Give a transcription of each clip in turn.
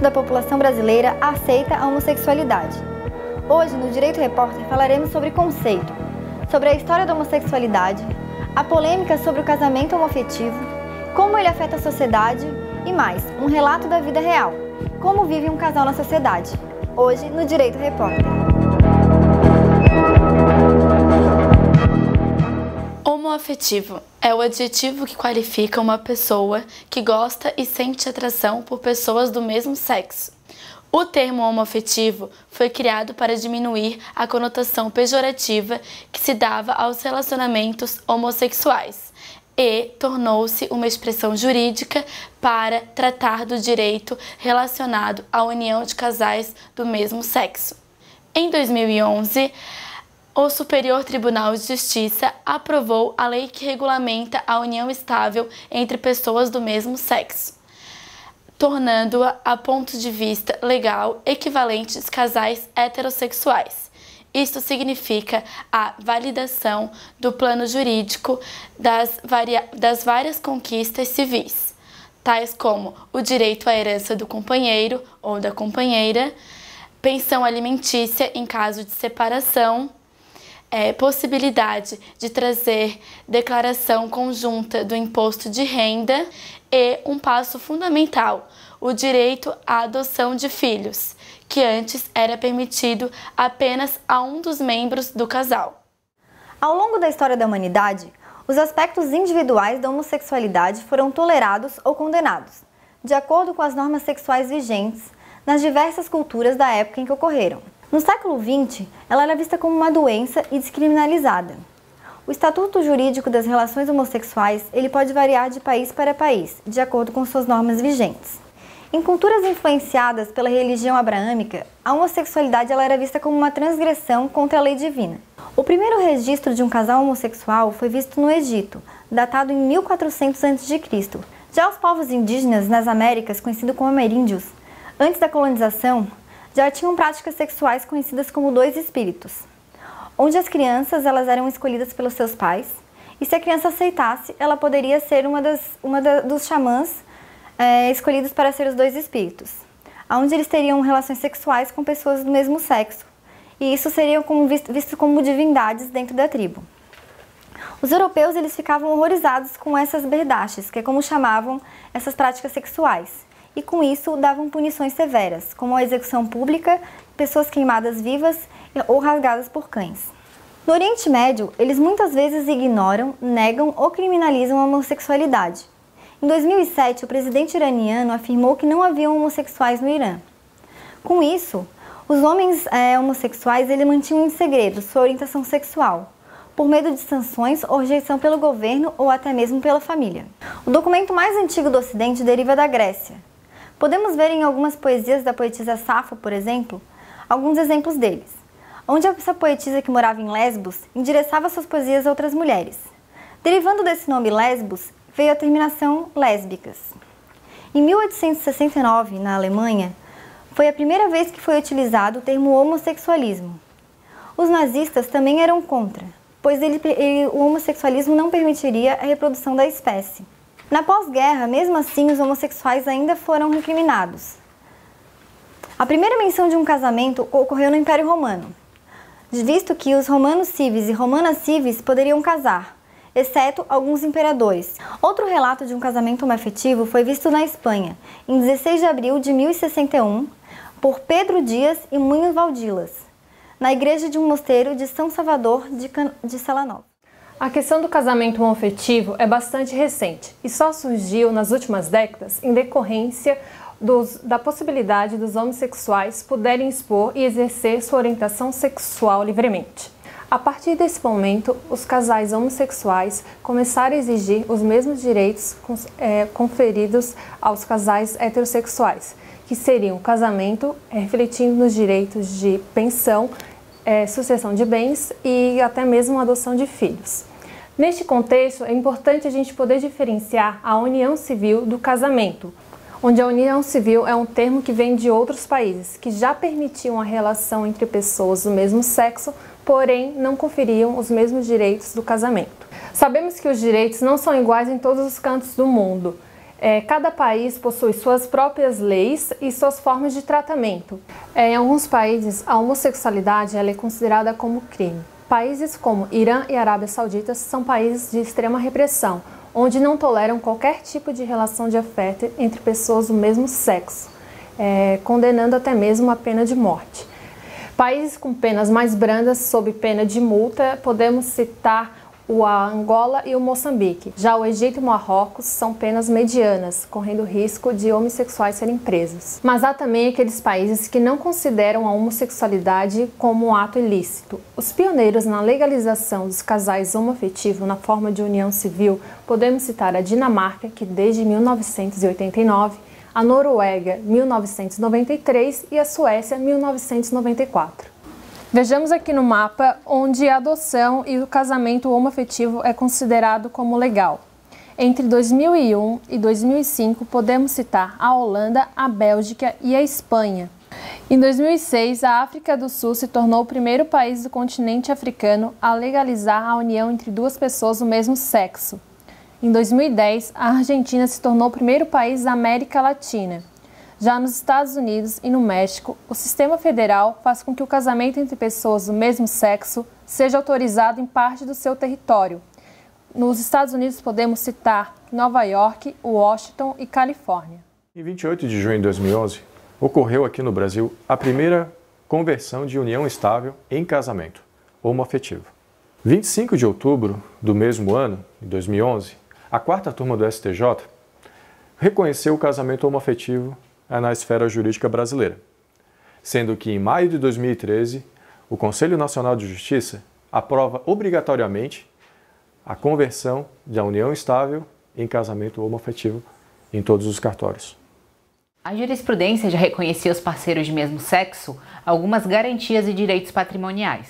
da população brasileira aceita a homossexualidade. Hoje, no Direito Repórter, falaremos sobre conceito, sobre a história da homossexualidade, a polêmica sobre o casamento homoafetivo, como ele afeta a sociedade e mais, um relato da vida real, como vive um casal na sociedade. Hoje, no Direito Repórter. Homoafetivo é o adjetivo que qualifica uma pessoa que gosta e sente atração por pessoas do mesmo sexo. O termo homoafetivo foi criado para diminuir a conotação pejorativa que se dava aos relacionamentos homossexuais e tornou-se uma expressão jurídica para tratar do direito relacionado à união de casais do mesmo sexo. Em 2011, o Superior Tribunal de Justiça aprovou a lei que regulamenta a união estável entre pessoas do mesmo sexo, tornando-a, a ponto de vista legal, equivalente aos casais heterossexuais. Isto significa a validação do plano jurídico das várias conquistas civis, tais como o direito à herança do companheiro ou da companheira, pensão alimentícia em caso de separação, possibilidade de trazer declaração conjunta do imposto de renda e um passo fundamental, o direito à adoção de filhos, que antes era permitido apenas a um dos membros do casal. Ao longo da história da humanidade, os aspectos individuais da homossexualidade foram tolerados ou condenados, de acordo com as normas sexuais vigentes nas diversas culturas da época em que ocorreram. No século XX, ela era vista como uma doença e descriminalizada. O Estatuto Jurídico das Relações Homossexuais ele pode variar de país para país, de acordo com suas normas vigentes. Em culturas influenciadas pela religião abraâmica, a homossexualidade ela era vista como uma transgressão contra a lei divina. O primeiro registro de um casal homossexual foi visto no Egito, datado em 1400 a.C. Já os povos indígenas nas Américas, conhecidos como ameríndios, antes da colonização, já tinham práticas sexuais conhecidas como dois espíritos, onde as crianças elas eram escolhidas pelos seus pais, e se a criança aceitasse, ela poderia ser dos xamãs escolhidos para ser os dois espíritos, onde eles teriam relações sexuais com pessoas do mesmo sexo, e isso seria visto como divindades dentro da tribo. Os europeus eles ficavam horrorizados com essas berdaches, que é como chamavam essas práticas sexuais, e com isso davam punições severas, como a execução pública, pessoas queimadas vivas ou rasgadas por cães. No Oriente Médio, eles muitas vezes ignoram, negam ou criminalizam a homossexualidade. Em 2007, o presidente iraniano afirmou que não haviam homossexuais no Irã. Com isso, os homens homossexuais eles mantinham em segredo sua orientação sexual, por medo de sanções ou rejeição pelo governo ou até mesmo pela família. O documento mais antigo do Ocidente deriva da Grécia. Podemos ver em algumas poesias da poetisa Safo, por exemplo, alguns exemplos deles, onde essa poetisa que morava em Lesbos endereçava suas poesias a outras mulheres. Derivando desse nome Lesbos, veio a terminação lésbicas. Em 1869, na Alemanha, foi a primeira vez que foi utilizado o termo homossexualismo. Os nazistas também eram contra, pois o homossexualismo não permitiria a reprodução da espécie. Na pós-guerra, mesmo assim, os homossexuais ainda foram recriminados. A primeira menção de um casamento ocorreu no Império Romano, visto que os romanos civis e romanas civis poderiam casar, exceto alguns imperadores. Outro relato de um casamento homoafetivo foi visto na Espanha, em 16 de abril de 1061, por Pedro Dias e Munhoz Valdilas, na igreja de um mosteiro de São Salvador de Celanova. A questão do casamento homoafetivo é bastante recente e só surgiu nas últimas décadas em decorrência da possibilidade dos homossexuais poderem expor e exercer sua orientação sexual livremente. A partir desse momento, os casais homossexuais começaram a exigir os mesmos direitos conferidos aos casais heterossexuais, que seriam o casamento refletindo nos direitos de pensão, sucessão de bens e até mesmo a adoção de filhos. Neste contexto, é importante a gente poder diferenciar a união civil do casamento, onde a união civil é um termo que vem de outros países, que já permitiam a relação entre pessoas do mesmo sexo, porém não conferiam os mesmos direitos do casamento. Sabemos que os direitos não são iguais em todos os cantos do mundo. Cada país possui suas próprias leis e suas formas de tratamento. Em alguns países, a homossexualidade ela é considerada como crime. Países como Irã e Arábia Saudita são países de extrema repressão, onde não toleram qualquer tipo de relação de afeto entre pessoas do mesmo sexo, condenando até mesmo a pena de morte. Países com penas mais brandas, sob pena de multa, podemos citar o Angola e o Moçambique. Já o Egito e o Marrocos são penas medianas, correndo risco de homossexuais serem presos. Mas há também aqueles países que não consideram a homossexualidade como um ato ilícito. Os pioneiros na legalização dos casais homoafetivos na forma de união civil, podemos citar a Dinamarca, que desde 1989, a Noruega, 1993 e a Suécia, 1994. Vejamos aqui no mapa onde a adoção e o casamento homoafetivo é considerado como legal. Entre 2001 e 2005, podemos citar a Holanda, a Bélgica e a Espanha. Em 2006, a África do Sul se tornou o primeiro país do continente africano a legalizar a união entre duas pessoas do mesmo sexo. Em 2010, a Argentina se tornou o primeiro país da América Latina. Já nos Estados Unidos e no México, o sistema federal faz com que o casamento entre pessoas do mesmo sexo seja autorizado em parte do seu território. Nos Estados Unidos podemos citar Nova York, Washington e Califórnia. Em 28 de junho de 2011, ocorreu aqui no Brasil a primeira conversão de união estável em casamento homoafetivo. 25 de outubro do mesmo ano, em 2011, a quarta turma do STJ reconheceu o casamento homoafetivo na esfera jurídica brasileira, sendo que em maio de 2013, o Conselho Nacional de Justiça aprova obrigatoriamente a conversão da união estável em casamento homoafetivo em todos os cartórios. A jurisprudência já reconhecia aos parceiros de mesmo sexo algumas garantias e direitos patrimoniais,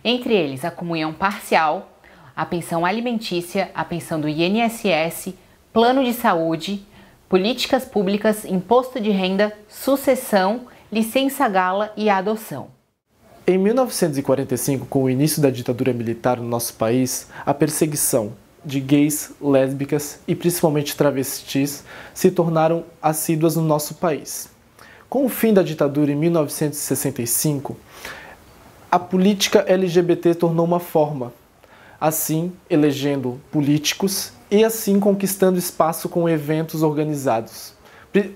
entre eles a comunhão parcial, a pensão alimentícia, a pensão do INSS, plano de saúde, políticas públicas, imposto de renda, sucessão, licença-gala e a adoção. Em 1945, com o início da ditadura militar no nosso país, a perseguição de gays, lésbicas e principalmente travestis se tornaram assíduas no nosso país. Com o fim da ditadura em 1965, a política LGBT tornou uma forma, assim elegendo políticos e assim conquistando espaço com eventos organizados.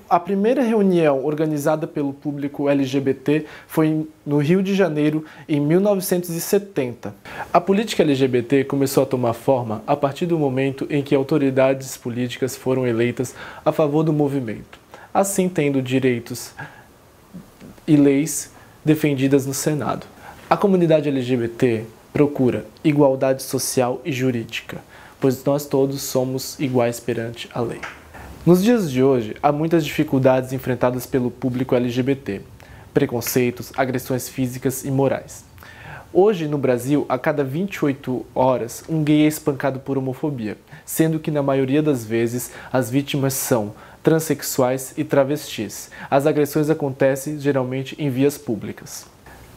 A primeira reunião organizada pelo público LGBT foi no Rio de Janeiro, em 1970. A política LGBT começou a tomar forma a partir do momento em que autoridades políticas foram eleitas a favor do movimento, assim tendo direitos e leis defendidas no Senado. A comunidade LGBT procura igualdade social e jurídica, pois nós todos somos iguais perante a lei. Nos dias de hoje, há muitas dificuldades enfrentadas pelo público LGBT, preconceitos, agressões físicas e morais. Hoje, no Brasil, a cada 28 horas, um gay é espancado por homofobia, sendo que na maioria das vezes as vítimas são transexuais e travestis. As agressões acontecem geralmente em vias públicas.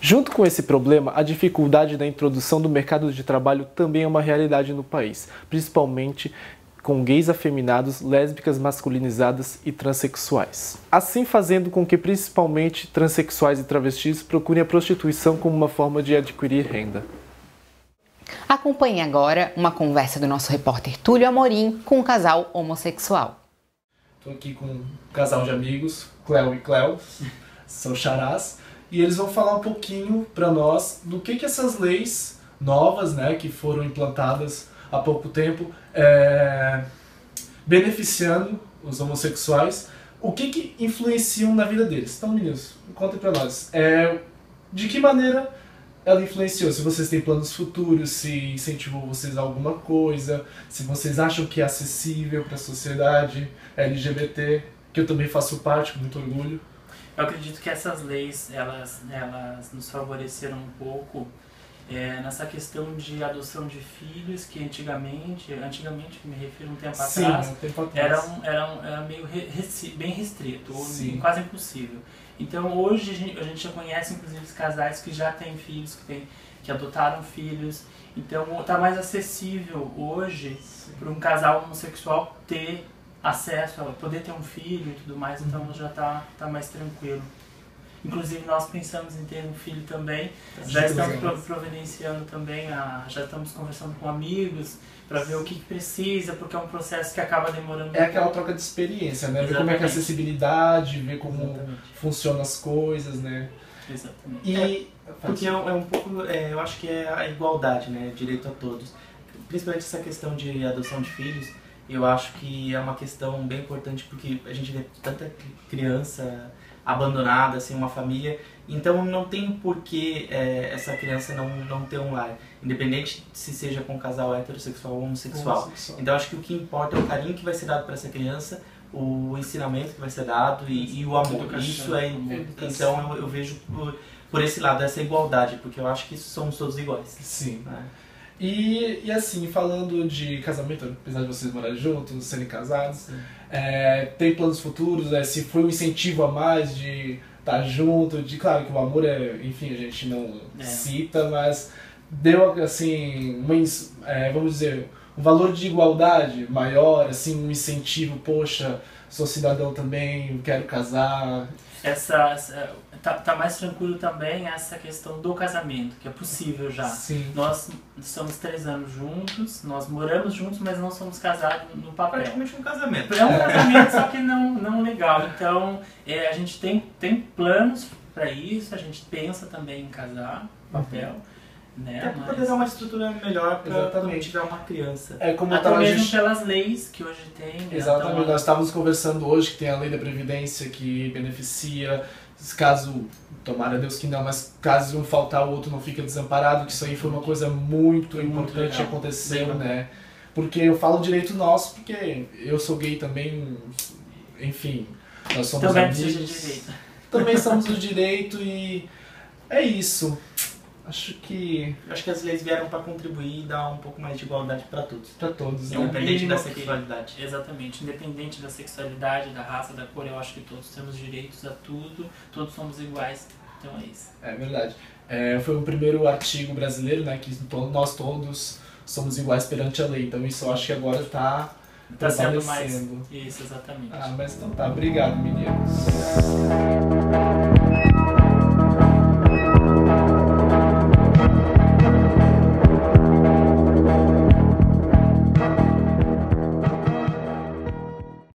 Junto com esse problema, a dificuldade da introdução do mercado de trabalho também é uma realidade no país, principalmente com gays afeminados, lésbicas masculinizadas e transexuais. Assim fazendo com que principalmente transexuais e travestis procurem a prostituição como uma forma de adquirir renda. Acompanhe agora uma conversa do nosso repórter Túlio Amorim com um casal homossexual. Estou aqui com um casal de amigos, Cléo e Cléo, são xarás, e eles vão falar um pouquinho para nós do que essas leis novas, né, que foram implantadas há pouco tempo, beneficiando os homossexuais, o que influenciam na vida deles. Então, meninos, contem para nós. De que maneira ela influenciou? Se vocês têm planos futuros, se incentivou vocês a alguma coisa, se vocês acham que é acessível para a sociedade LGBT, que eu também faço parte, com muito orgulho. Eu acredito que essas leis, elas nos favoreceram um pouco nessa questão de adoção de filhos, que antigamente que me refiro um tempo atrás, era meio bem restrito, ou quase impossível. Então hoje a gente já conhece inclusive os casais que já têm filhos, que adotaram filhos. Então está mais acessível hoje para um casal homossexual ter acesso a poder ter um filho e tudo mais, então já tá mais tranquilo. Inclusive nós pensamos em ter um filho também, já estamos providenciando também, já estamos conversando com amigos para ver o que precisa, porque é um processo que acaba demorando. É aquela troca de experiência, né? Ver como é que é a acessibilidade, ver como funcionam as coisas, né? Exatamente. Porque é um pouco, eu acho que é a igualdade, né? Direito a todos. Principalmente essa questão de adoção de filhos, eu acho que é uma questão bem importante, porque a gente vê tanta criança abandonada, assim, uma família, então não tem porquê essa criança não ter um lar, independente se seja com um casal heterossexual ou homossexual. Então acho que o que importa é o carinho que vai ser dado para essa criança, o ensinamento que vai ser dado e o amor. Isso é, então eu vejo por esse lado, essa igualdade, porque eu acho que somos todos iguais. Sim. E assim, falando de casamento, apesar de vocês morarem juntos, serem casados, tem planos futuros, se foi um incentivo a mais de estar junto, claro que o amor enfim, a gente não cita, mas deu assim, vamos dizer, um valor de igualdade maior, assim, um incentivo, poxa, sou cidadão também, quero casar. Tá mais tranquilo também essa questão do casamento, que é possível já. Sim. Nós estamos 3 anos juntos, nós moramos juntos, mas não somos casados no papel. Praticamente um casamento. É um casamento, só que não legal. Então, a gente tem planos para isso, a gente pensa também em casar, papel. Né? Até para poder dar uma estrutura melhor para quando tiver uma criança. Como até mesmo pelas leis que hoje tem. Exatamente, então, nós estávamos conversando hoje que tem a lei da Previdência que beneficia, caso, tomara Deus que não, mas caso um faltar o outro não fica desamparado, que isso aí foi uma coisa muito importante que aconteceu, né? Porque eu falo direito nosso, porque eu sou gay também, enfim, nós somos também amigos. Também somos do direito e é isso. Acho que as leis vieram para contribuir e dar um pouco mais de igualdade para todos. Para todos, independente da sexualidade. Exatamente, independente da sexualidade, da raça, da cor, eu acho que todos temos direitos a tudo, todos somos iguais, então é isso. É verdade. Foi o primeiro artigo brasileiro, né, que nós todos somos iguais perante a lei, então isso eu acho que agora está sendo mais. Isso, exatamente. Mas então tá, obrigado, meninos.